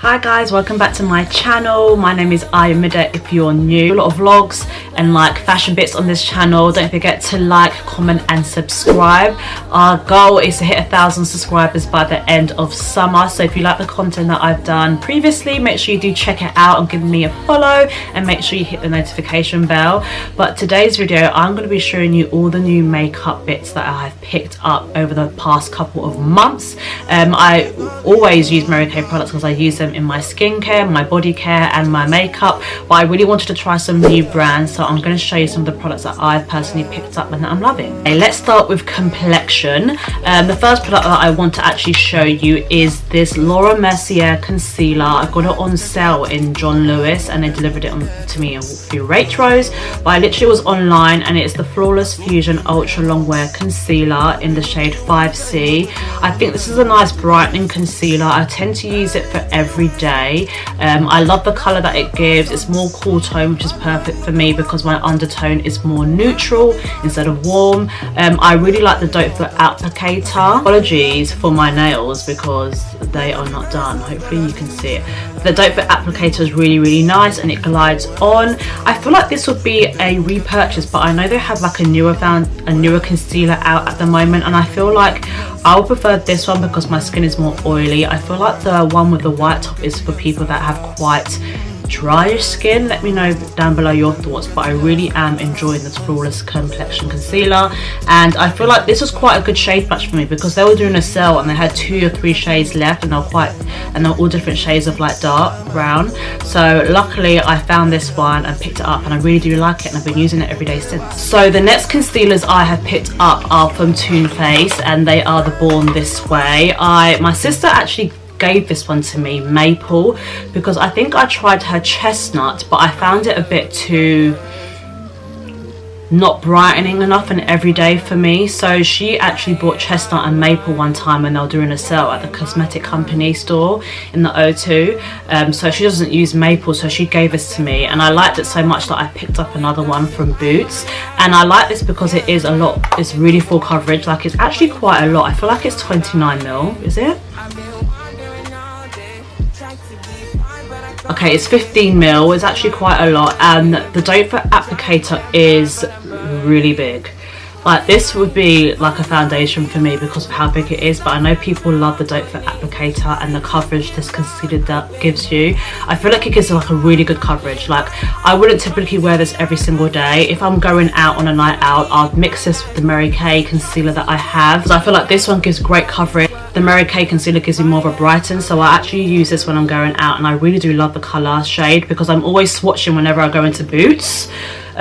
Hi guys, welcome back to my channel. My name is AYOMIDE if you're new. A lot of vlogs and like fashion bits on this channel. Don't forget to like, comment and subscribe. Our goal is to hit 1,000 subscribers by the end of summer. So if you like the content that I've done previously, make sure you do check it out and give me a follow, and make sure you hit the notification bell. But today's video, I'm going to be showing you all the new makeup bits that I have picked up over the past couple of months. I always use Mary Kay products because I use them in my skincare, my body care and my makeup, but I really wanted to try some new brands, so I'm going to show you some of the products that I've personally picked up and that I'm loving. Okay, let's start with complexion. The first product that I want to actually show you is this Laura Mercier concealer. I got it on sale in John Lewis and they delivered it to me through Waitrose, but I literally was online, and it's the Flawless Fusion Ultra Long Wear Concealer in the shade 5C. I think this is a nice brightening concealer. I tend to use it for every day. I love the color that it gives. It's more cool tone, which is perfect for me because my undertone is more neutral instead of warm. I really like the doe foot applicator. Apologies for my nails because they are not done. Hopefully you can see it. The doe foot applicator is really nice and it glides on. I feel like this would be a repurchase, but I know they have like a newer concealer out at the moment, and I feel like I would prefer this one because my skin is more oily. I feel like the one with the white top is for people that have quite dry skin. Let me know down below your thoughts, but I really am enjoying this Flawless Complexion concealer, and I feel like this was quite a good shade match for me because they were doing a sale and they had 2 or 3 shades left, and they're all different shades of like dark brown. So luckily I found this one and picked it up, and I really do like it, and I've been using it every day since. So the next concealers I have picked up are from Too Faced, and they are the Born This Way. My sister actually gave this one to me, Maple, because I think I tried her Chestnut, but I found it a bit too not brightening enough and everyday for me. So she actually bought Chestnut and Maple one time when they were doing a sale at the cosmetic company store in the O2. So she doesn't use Maple, so she gave this to me, and I liked it so much that I picked up another one from Boots. And I like this because it is a lot, it's really full coverage. Like, it's actually quite a lot. I feel like it's 29ml, is it? Okay, it's 15ml. It's actually quite a lot, and the doe foot applicator is really big. Like, this would be like a foundation for me because of how big it is, but I know people love the doe foot applicator and the coverage this concealer that gives you. I feel like it gives like a really good coverage. Like, I wouldn't typically wear this every single day. If I'm going out on a night out, I'll mix this with the Mary Kay concealer that I have, because I feel like this one gives great coverage. The Mary Kay concealer gives me more of a brighten, so I actually use this when I'm going out, and I really do love the colour shade because I'm always swatching whenever I go into Boots.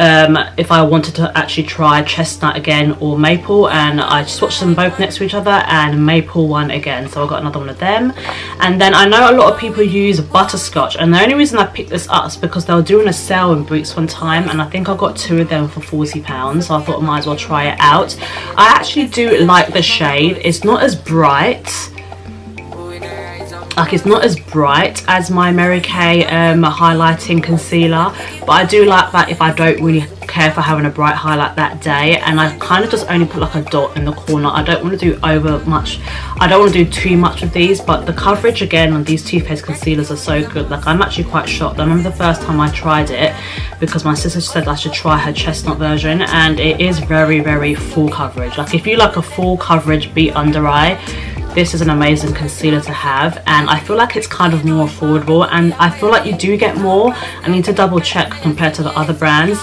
If I wanted to actually try Chestnut again or Maple, and I swatched them both next to each other, and Maple one again, so I got another one of them. And then I know a lot of people use Butterscotch, and the only reason I picked this up is because they were doing a sale in Boots one time, and I think I got 2 of them for £40, so I thought I might as well try it out. I actually do like the shade. It's not as bright. Like, it's not as bright as my Mary Kay highlighting concealer, but I do like that if I don't really care for having a bright highlight that day, and I kind of just only put like a dot in the corner. I don't want to do I don't want to do too much of these, but the coverage again on these Too Faced concealers are so good. Like, I'm actually quite shocked. I remember the first time I tried it because my sister said I should try her Chestnut version, and it is very full coverage. Like, if you like a full coverage beat under eye, this is an amazing concealer to have, and I feel like it's kind of more affordable, and I feel like you do get more. I need to double check compared to the other brands,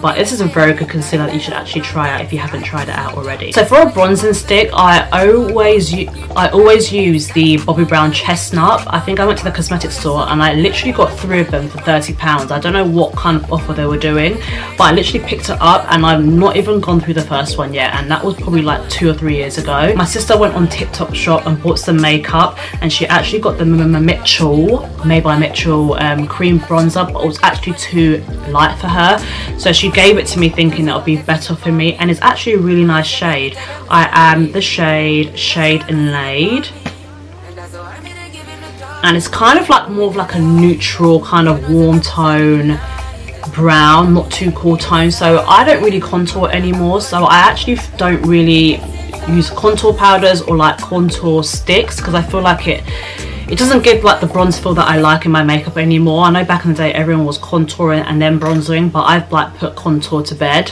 but this is a very good concealer that you should actually try out if you haven't tried it out already. So for a bronzing stick, I always use the Bobbi Brown Chestnut. I think I went to the cosmetic store and I literally got 3 of them for £30. I don't know what kind of offer they were doing, but I literally picked it up, and I've not even gone through the first one yet, and that was probably like 2 or 3 years ago. My sister went on TikTok Shop and bought some makeup, and she actually got the Made by Mitchell cream bronzer, but it was actually too light for her, so she gave it to me thinking that would be better for me, and it's actually a really nice shade. I am the shade Inlaid, and it's kind of like more of like a neutral kind of warm tone brown, not too cool tone. So I don't really contour anymore, so I actually don't really use contour powders or like contour sticks, because I feel like it doesn't give like the bronze feel that I like in my makeup anymore. I know back in the day everyone was contouring and then bronzing, but I've like put contour to bed.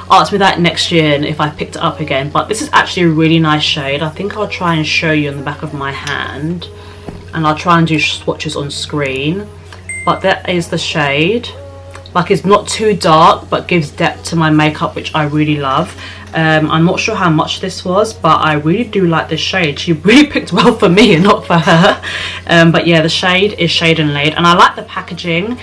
Ask me that next year and if I picked it up again. But this is actually a really nice shade. I think I'll try and show you on the back of my hand, and I'll try and do swatches on screen. But that is the shade. Like, it's not too dark but gives depth to my makeup, which I really love. I'm not sure how much this was, but I really do like this shade. She really picked well for me and not for her. But yeah, the shade is Shade and Laid, and I like the packaging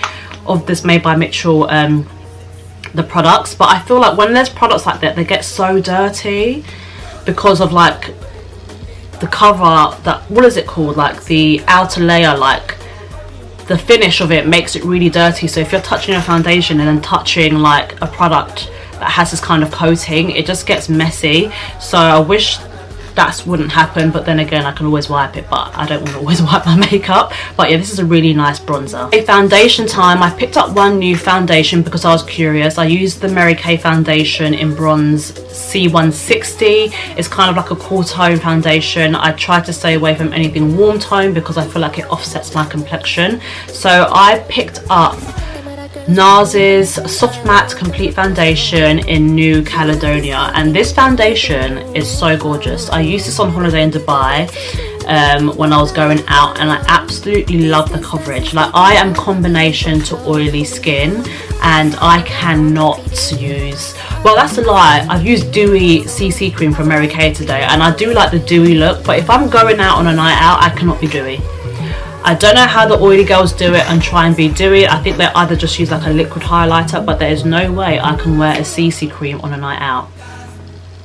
of this Made by Mitchell, the products. But I feel like when there's products like that, they get so dirty because of like the cover, that, what is it called, like the outer layer, like the finish of it makes it really dirty. So if you're touching a foundation and then touching like a product that has this kind of coating, it just gets messy. So I wish that wouldn't happen, but then again I can always wipe it, but I don't want to always wipe my makeup. But yeah, this is a really nice bronzer. A foundation time. I picked up one new foundation because I was curious. I used the Mary Kay foundation in bronze C160. It's kind of like a cool tone foundation. I tried to stay away from anything warm tone because I feel like it offsets my complexion. So I picked up NARS's Soft Matte Complete Foundation in New Caledonia, and this foundation is so gorgeous. I used this on holiday in Dubai when I was going out, and I absolutely love the coverage. Like, I am combination to oily skin, and I cannot use, well, that's a lie, I've used dewy CC cream from Mary Kay today, and I do like the dewy look, but if I'm going out on a night out, I cannot be dewy. I don't know how the oily girls do it and try and be dewy. I think they either just use like a liquid highlighter, but there is no way I can wear a CC cream on a night out.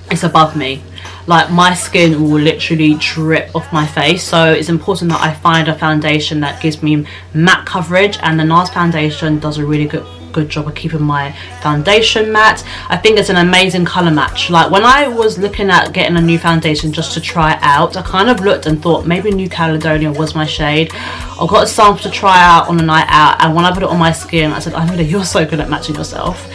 It's above me. Like, my skin will literally drip off my face. So it's important that I find a foundation that gives me matte coverage, and the NARS foundation does a really good job of keeping my foundation matte. I think it's an amazing color match. Like, when I was looking at getting a new foundation just to try it out, I kind of looked and thought maybe New Caledonia was my shade. I got a sample to try out on a night out, and when I put it on my skin, I said, Ayomide, you're so good at matching yourself.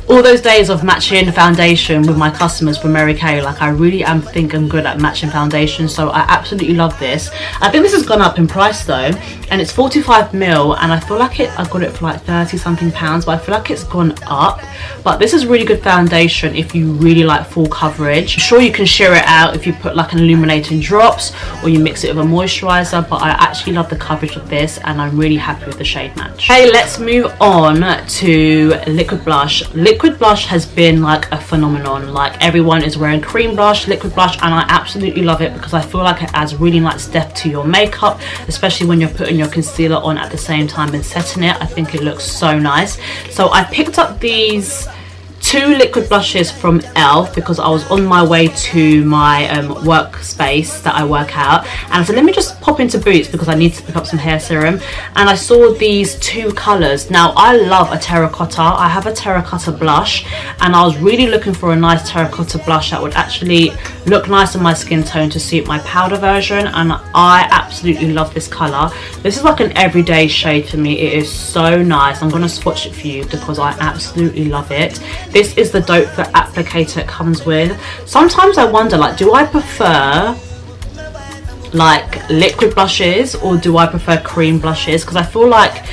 All those days of matching foundation with my customers for Mary Kay, like, I really am thinking good at matching foundation. So I absolutely love this. I think this has gone up in price though, and it's 45ml, and I feel like I got it for like 30 something pounds, but I feel like it's gone up. But this is really good foundation if you really like full coverage. I'm sure you can share it out if you put like an illuminating drops or you mix it with a moisturizer, but I actually love the coverage of this, and I'm really happy with the shade match. Okay, let's move on to liquid blush. Liquid blush has been like a phenomenon. Like, everyone is wearing cream blush, liquid blush, and I absolutely love it because I feel like it adds really nice depth to your makeup, especially when you're putting your concealer on at the same time and setting it. I think it looks so nice. So I picked up these two liquid blushes from ELF because I was on my way to my workspace that I work out, and I said, let me just pop into Boots because I need to pick up some hair serum, and I saw these two colors. Now, I love a terracotta. I have a terracotta blush, and I was really looking for a nice terracotta blush that would actually look nice on my skin tone to suit my powder version, and I absolutely love this color. This is like an everyday shade for me. It is so nice. I'm going to swatch it for you because I absolutely love it. This is the dope foot applicator it comes with. Sometimes I wonder, like, do I prefer like liquid blushes or do I prefer cream blushes? Because I feel like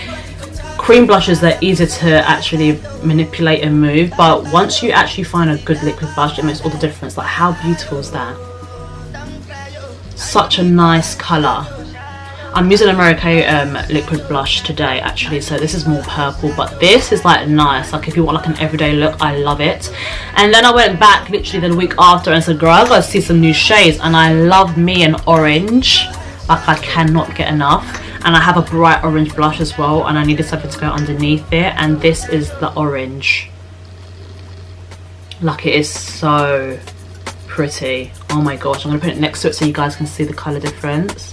cream blushes, they're easier to actually manipulate and move, but once you actually find a good liquid blush, it makes all the difference. Like, how beautiful is that? Such a nice color. I'm using a Mary Kay liquid blush today actually, so this is more purple, but this is like nice. Like, if you want like an everyday look, I love it. And then I went back literally the week after and said, girl, I gotta see some new shades, and I love me an orange. Like, I cannot get enough. And I have a bright orange blush as well, and I needed something to go underneath it, and this is the orange. Like, it is so pretty. Oh my gosh, I'm gonna put it next to it so you guys can see the color difference.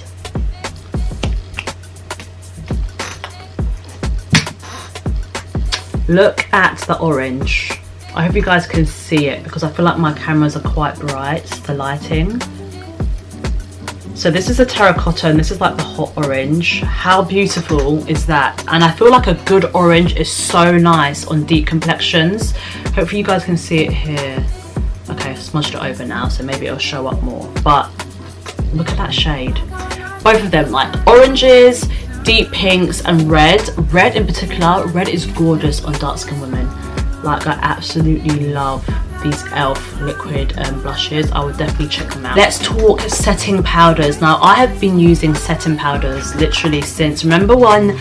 Look at the orange. I hope you guys can see it because I feel like my cameras are quite bright, the lighting. So this is a terracotta and this is like the hot orange. How beautiful is that? And I feel like a good orange is so nice on deep complexions. Hopefully you guys can see it here. Okay, I've smudged it over now, so maybe it'll show up more. But look at that shade. Both of them, like oranges, deep pinks and red. Red in particular, red is gorgeous on dark skinned women. Like I absolutely love these e.l.f. liquid blushes. I would definitely check them out. Let's talk setting powders. Now I have been using setting powders literally since, remember when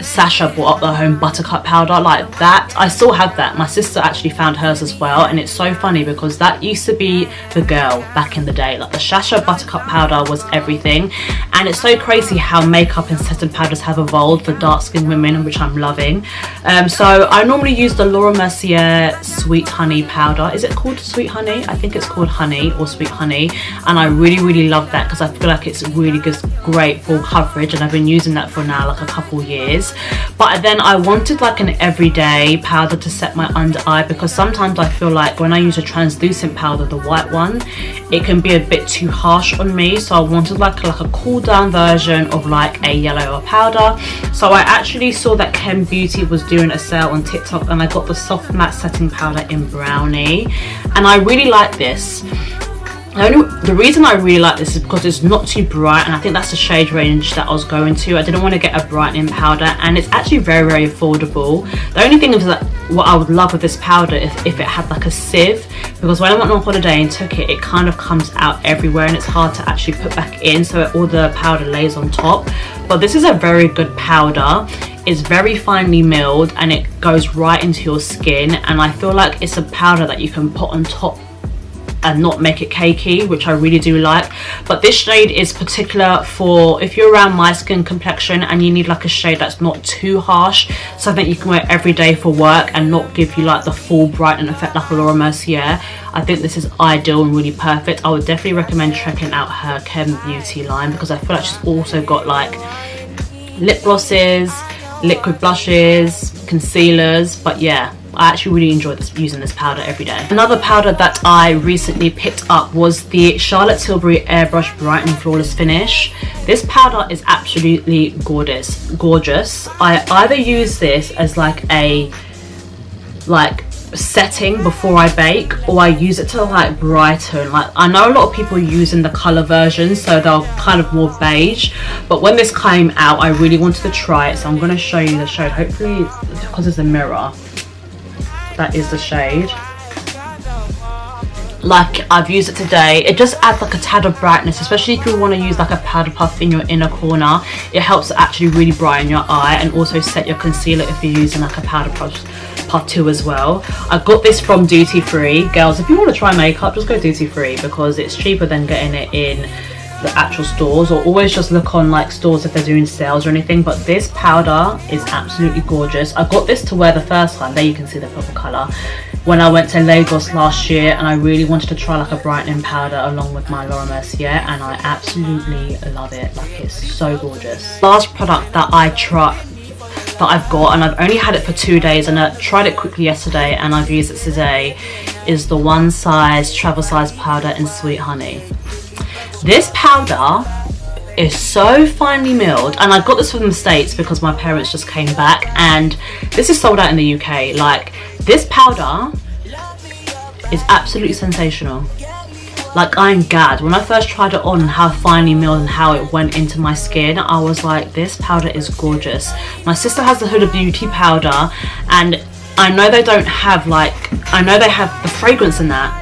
Sasha bought up the home buttercup powder like that? I still have that. My sister actually found hers as well, and it's so funny because that used to be the girl back in the day. Like the Sasha buttercup powder was everything, and it's so crazy how makeup and setting powders have evolved for dark skinned women, which I'm loving. So I normally use the Laura Mercier Sweet Honey powder. Is it called Sweet Honey? I think it's called Honey or Sweet Honey, and I really love that because I feel like it's really great full coverage, and I've been using that for now like a couple years. But then I wanted like an everyday powder to set my under eye, because sometimes I feel like when I use a translucent powder, the white one, it can be a bit too harsh on me. So I wanted like a cool down version of like a yellow powder. So I actually saw that Chem Beauty was doing a sale on TikTok, and I got the soft matte setting powder in brownie, and I really like this. The reason I really like this is because it's not too bright, and I think that's the shade range that I was going to. I didn't want to get a brightening powder, and it's actually very affordable. The only thing is that what I would love with this powder is if it had like a sieve, because when I went on holiday and took it, it kind of comes out everywhere and it's hard to actually put back in, so all the powder lays on top. But this is a very good powder. It's very finely milled and it goes right into your skin, and I feel like it's a powder that you can put on top and not make it cakey, which I really do like. But this shade is particular for if you're around my skin complexion and you need like a shade that's not too harsh, something you can wear every day for work and not give you like the full brightening effect like a Laura Mercier. I think this is ideal and really perfect. I would definitely recommend checking out her Chem Beauty line, because I feel like she's also got like lip glosses, liquid blushes, concealers. But yeah, I actually really enjoy using this powder every day. Another powder that I recently picked up was the Charlotte Tilbury Airbrush Brightening Flawless Finish. This powder is absolutely gorgeous. I either use this as like a setting before I bake, or I use it to like brighten. Like I know a lot of people are using the color version, so they're kind of more beige, but when this came out I really wanted to try it, so I'm going to show you the shade. Hopefully, because there's a mirror, that is the shade. Like I've used it today. It just adds like a tad of brightness, especially if you want to use like a powder puff in your inner corner. It helps to actually really brighten your eye and also set your concealer if you're using like a powder puff too as well. I got this from Duty Free. Girls, if you want to try makeup, just go Duty Free, because it's cheaper than getting it in the actual stores, or always just look on like stores if they're doing sales or anything. But this powder is absolutely gorgeous. I got this to wear the first time, there you can see the purple color, when I went to Lagos last year, and I really wanted to try like a brightening powder along with my Laura Mercier, and I absolutely love it. Like it's so gorgeous. Last product that I've got, and I've only had it for 2 days, and I tried it quickly yesterday and I've used it today, is the One Size travel size powder in Sweet Honey. This powder is so finely milled, and I got this from the States because my parents just came back, and this is sold out in the UK. Like this powder is absolutely sensational. Like I'm gagged. When I first tried it on, how finely milled and how it went into my skin, I was like, this powder is gorgeous. My sister has the Huda Beauty powder, and I know they don't have like, I know they have the fragrance in that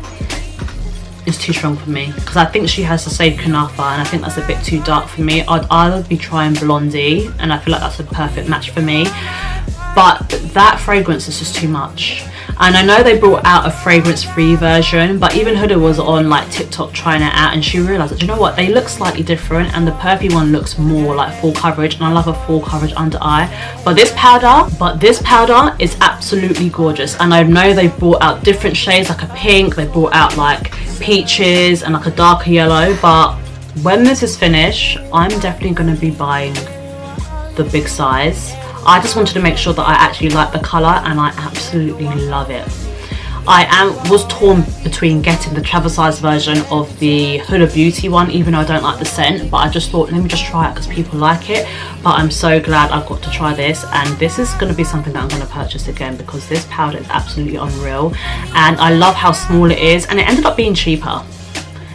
is too strong for me, because I think she has the same Kunafa, and I think that's a bit too dark for me. I'd either be trying Blondie, and I feel like that's a perfect match for me, but that fragrance is just too much. And I know they brought out a fragrance free version, but even Huda was on like TikTok trying it out, and she realized that, you know what, they look slightly different, and the perfume one looks more like full coverage, and I love a full coverage under eye. But this powder is absolutely gorgeous, and I know they brought out different shades, like a pink, they brought out like peaches and like a darker yellow. But when this is finished, I'm definitely going to be buying the big size. I just wanted to make sure that I actually like the colour, and I absolutely love it. was torn between getting the travel size version of the Huda Beauty one, even though I don't like the scent, but I just thought, let me just try it because people like it. But I'm so glad I've got to try this, and this is going to be something that I'm going to purchase again because this powder is absolutely unreal, and I love how small it is. And it ended up being cheaper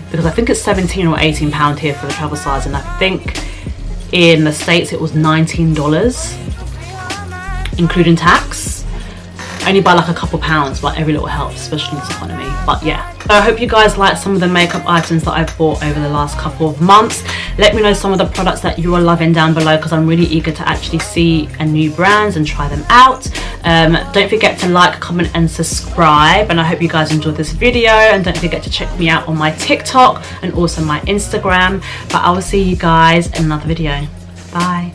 because I think it's £17 or £18 here for the travel size, and I think in the States it was $19 including tax. Only by like a couple pounds, but every little helps, especially in this economy. But yeah, so I hope you guys like some of the makeup items that I've bought over the last couple of months. Let me know some of the products that you are loving down below, because I'm really eager to actually see new brands and try them out. Don't forget to like, comment and subscribe, and I hope you guys enjoyed this video, and don't forget to check me out on my TikTok and also my Instagram. But I will see you guys in another video. Bye.